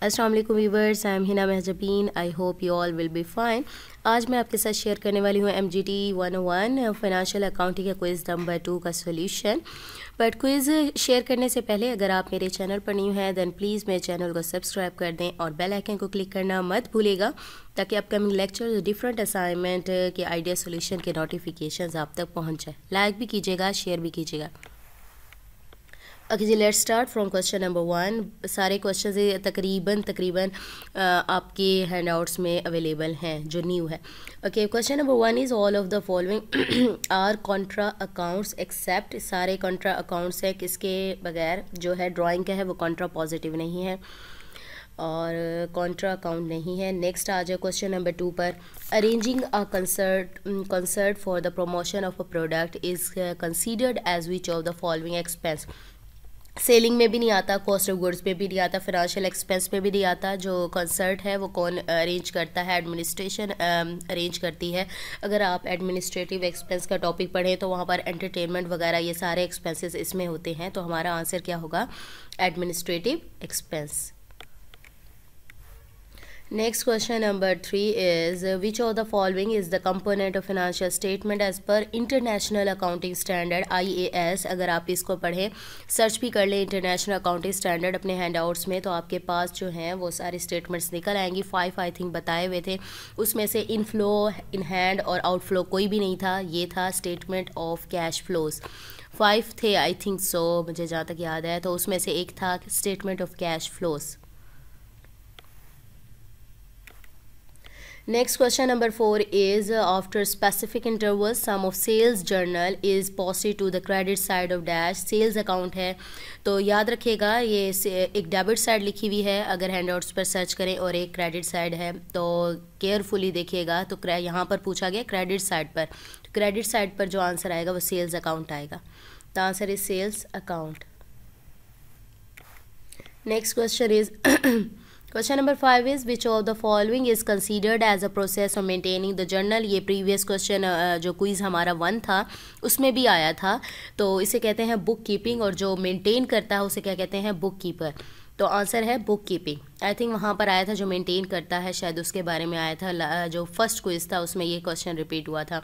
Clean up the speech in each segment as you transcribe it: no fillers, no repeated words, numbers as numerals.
अस्सलाम वालेकुम viewers, I am Hina Mahjabeen. I hope you all will be fine. आज मैं आपके साथ शेयर करने वाली हूँ MGT 101 फाइनेंशियल अकाउंटिंग का क्विज़ नंबर 2 का सोल्यूशन। बट क्विज़ शेयर करने से पहले अगर आप मेरे चैनल पर न्यू हैं दैन प्लीज़ मेरे चैनल को सब्सक्राइब कर दें और बेल आइकन को क्लिक करना मत भूलिएगा ताकि अपकमिंग लेक्चर डिफरेंट असाइनमेंट के आइडिया सोल्यूशन के नोटिफिकेशंस आप तक पहुँच जाए। लाइक भी कीजिएगा, शेयर भी कीजिएगा। ओके जी, let's start from question number 1। सारे क्वेश्चन तकरीबन आपके हैंडआउट्स में अवेलेबल हैं जो न्यू है। Okay, question number 1 is all of the following are contra accounts except. सारे कॉन्ट्रा अकाउंट्स है, किसके बगैर जो है ड्राइंग का है वो कॉन्ट्रा पॉजिटिव नहीं है और कॉन्ट्रा अकाउंट नहीं है। नेक्स्ट आ जाए क्वेश्चन नंबर 2 पर। Arranging a concert for the promotion of a product is considered as which of the following expense. Selling में भी नहीं आता, कॉस्ट ऑफ गुड्स में भी नहीं आता, फिनेंशियल एक्सपेंस में भी नहीं आता। जो कंसर्ट है वो कौन अरेंज करता है? एडमिनिस्ट्रेशन अरेंज करती है। अगर आप एडमिनिस्ट्रेटिव एक्सपेंस का टॉपिक पढ़ें तो वहाँ पर एंटरटेनमेंट वगैरह ये सारे एक्सपेंसेस इसमें होते हैं, तो हमारा आंसर क्या होगा? Administrative expense. Next question number 3 is which of the following is the component of financial statement as per International Accounting Standard IAS। अगर आप इसको पढ़ें, सर्च भी कर लें इंटरनेशनल अकाउंटिंग स्टैंडर्ड अपने हैंडआउट्स में, तो आपके पास जो हैं वो सारे स्टेटमेंट्स निकल आएंगी। 5 आई थिंक बताए हुए थे, उसमें से इनफ्लो, इन हैंड और आउटफ्लो कोई भी नहीं था। ये था स्टेटमेंट ऑफ कैश फ्लोज। 5 थे आई थिंक सो, मुझे जहाँ तक याद है, तो उसमें से एक था statement of cash flows. Next question number 4 is after specific intervals sum of sales journal is posted to the credit side of dash। Sales account है तो याद रखिएगा ये एक डेबिट साइड लिखी हुई है अगर हैंडआउट्स पर सर्च करें और एक क्रेडिट साइड है, तो केयरफुली देखिएगा। तो यहाँ पर पूछा गया क्रेडिट साइड पर, तो क्रेडिट साइड पर जो आंसर आएगा वो सेल्स अकाउंट आएगा। The answer is sales account. Next question is question number 5 is which of the following is considered as a process of maintaining the journal. ये previous question जो quiz हमारा 1 था उसमें भी आया था। तो इसे कहते हैं बुक कीपिंग और जो मेंटेन करता है उसे क्या कहते हैं? Book keeper. तो आंसर है बुक कीपिंग। आई थिंक वहाँ पर आया था जो मेंटेन करता है, शायद उसके बारे में आया था। जो फर्स्ट क्विज़ था उसमें ये क्वेश्चन रिपीट हुआ था।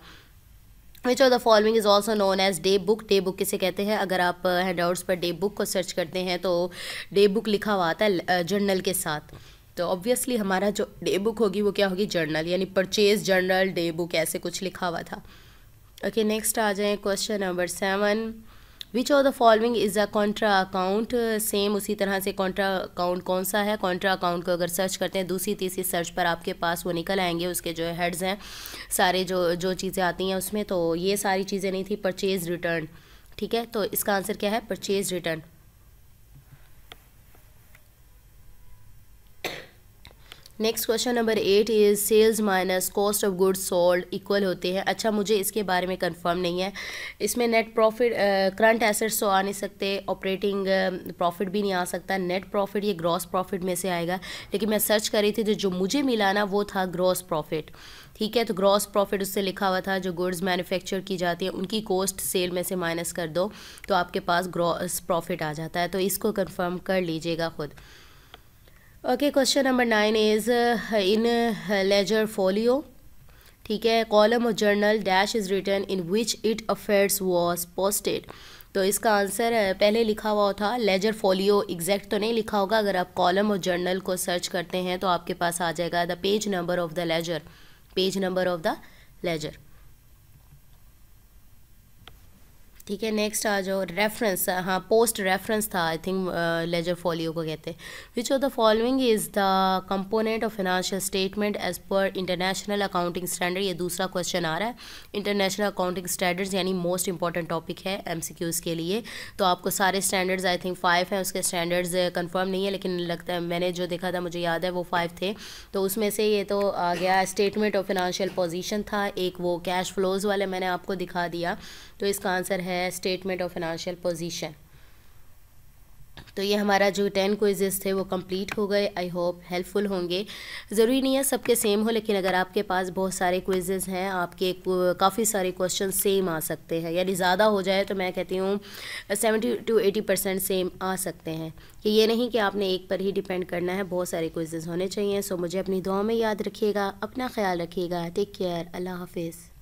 Which of the following is also known as day book. Day book किसे कहते हैं? अगर आप हैंडआउट्स पर डे बुक को सर्च करते हैं तो डे बुक लिखा हुआ आता है जर्नल के साथ, तो ऑब्वियसली हमारा जो डे बुक होगी वो क्या होगी? जर्नल, यानी परचेज जर्नल, डे बुक, ऐसे कुछ लिखा हुआ था। ओके, नेक्स्ट आ जाए question number 7। Which of the following is a Contra account. Same उसी तरह से कॉन्ट्रा अकाउंट कौन सा है? कॉन्ट्रा अकाउंट को अगर सर्च करते हैं दूसरी तीसरी सर्च पर आपके पास वो निकल आएंगे, उसके जो हेड्स हैं सारे जो चीज़ें आती हैं उसमें। तो ये सारी चीज़ें नहीं थी। परचेज रिटर्न, ठीक है, तो इसका आंसर क्या है? Purchase return. Next question number 8 is sales minus cost of goods sold equal होते हैं। अच्छा, मुझे इसके बारे में कंफर्म नहीं है। इसमें नेट प्रॉफिट, करंट एसेट्स तो आ नहीं सकते, ऑपरेटिंग प्रॉफिट भी नहीं आ सकता। नेट प्रॉफिट ये ग्रॉस प्रॉफिट में से आएगा, लेकिन मैं सर्च कर रही थी तो जो मुझे मिला ना वो था ग्रॉस प्रॉफिट। ठीक है, तो ग्रॉस प्रॉफिट उससे लिखा हुआ था जो गुड्स मैन्युफैक्चर की जाती है उनकी कॉस्ट सेल में से माइनस कर दो तो आपके पास ग्रॉस प्रॉफिट आ जाता है। तो इसको कंफर्म कर लीजिएगा खुद। Okay, question number 9 is in ledger folio, ठीक है, column of journal dash is written in which it affairs was posted. तो इसका आंसर पहले लिखा हुआ था लेजर फोलियो, एग्जैक्ट तो नहीं लिखा होगा। अगर आप कॉलम ऑफ जर्नल को सर्च करते हैं तो आपके पास आ जाएगा the page number of the ledger, page number of the ledger. ठीक है, नेक्स्ट आ जाओ रेफरेंस। हाँ, पोस्ट रेफरेंस था आई थिंक, लेजर फोलियो को कहते हैं। Which of the following is the component of financial statement as per international accounting standard. ये दूसरा क्वेश्चन आ रहा है। इंटरनेशनल अकाउंटिंग स्टैंडर्ड्स यानी मोस्ट इंपॉर्टेंट टॉपिक है MCQs के लिए। तो आपको सारे स्टैंडर्ड्स आई थिंक 5 हैं, उसके स्टैंडर्ड्स कंफर्म नहीं है लेकिन लगता है मैंने जो देखा था मुझे याद है वो 5 थे। तो उसमें से ये तो आ गया स्टेटमेंट ऑफ फाइनेंशियल पोजीशन था, एक वो कैश फ्लोज वाले मैंने आपको दिखा दिया। तो इसका आंसर है स्टेटमेंट ऑफ फाइनेंशियल पोजीशन। तो ये हमारा जो 10 क्विज़ेस थे वो कंप्लीट हो गए। आई होप हेल्पफुल होंगे। ज़रूरी नहीं है सबके सेम हो, लेकिन अगर आपके पास बहुत सारे क्विज़ेस हैं, आपके काफ़ी सारे क्वेश्चन सेम आ सकते हैं, यानी ज़्यादा हो जाए तो मैं कहती हूँ 70 to 80% सेम आ सकते हैं, कि ये नहीं कि आपने एक पर ही डिपेंड करना है, बहुत सारे क्विज़ेस होने चाहिए। सो मुझे अपनी दुआ में याद रखिएगा, अपना ख्याल रखिएगा। टेक केयर, अल्लाह हाफिज़।